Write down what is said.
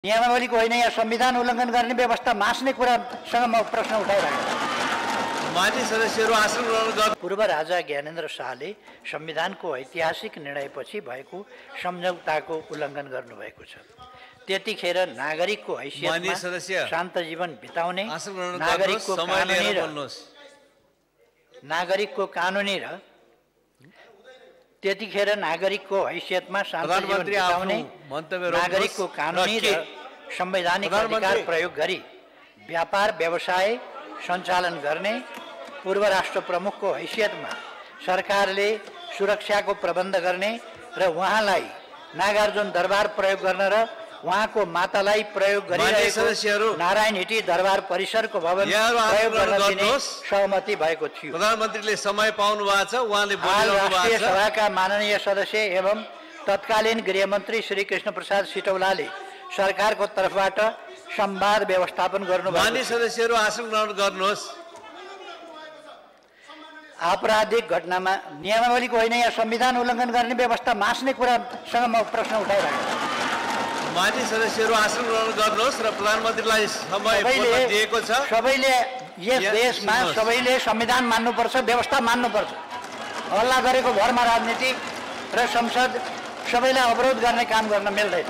नियमावलीको होइन या संविधान उल्लङ्घन गर्ने व्यवस्था मास्ने कुरासँग म प्रश्न उठाइरहेको छु। मान्य सदस्यहरू आसन ग्रहण गर्नु। पूर्व राजा ज्ञानेन्द्र शाहले संविधानको ऐतिहासिक निर्णयपछि भएको सम्झौताको उल्लङ्घन गर्नुभएको छ। त्यतिखेर नागरिकको हैसियतमा शान्त जीवन बिताउने, नागरिकको कानुनी र त्यतिखेर नागरिकको हैसियतमा शान्त जीवन बिताउने, नागरिकको कानुनी र संवैधानिक अधिकार प्रयोग गरी व्यापार व्यवसाय सञ्चालन गर्ने, पूर्व राष्ट्र प्रमुखको हैसियतमा सरकारले सुरक्षाको प्रबन्ध गर्ने र उहाँलाई नागार्जुन दरबार प्रयोग गर्न र उहाँको मातालाई प्रयोग गरिरहेको नारायण हिटी दरबार परिसरको भवन प्रयोग गर्न दिने सहमति भएको थियो। प्रधानमन्त्रीले समय पाउनु भएको छ, उहाँले राष्ट्रिय सभाका माननीय सदस्य एवं तत्कालीन गृहमन्त्री श्री कृष्ण प्रसाद सिटौलाले सरकारको तर्फबाट संवाद व्यवस्थापन गर्नुभयो। मान्य सदस्यहरू आसन ग्रहण गर्नुहोस्। आपराधिक घटनामा नियमावलीको होइन या संविधान उल्लङ्घन गर्ने व्यवस्था मास्ने कुरासँग म प्रश्न उठाइरहेको छु। मान्य सदस्यहरू आसन ग्रहण गर्नुहोस् र प्रधानमन्त्रीलाई समय दिएको छ। सबैले यस देशमा सबैले संविधान मान्नुपर्छ, व्यवस्था मान्नुपर्छ। हल्ला गरेको भरमा राजनीति र संसद सबैलाई अवरोध गर्ने काम गर्न मिल्दैन।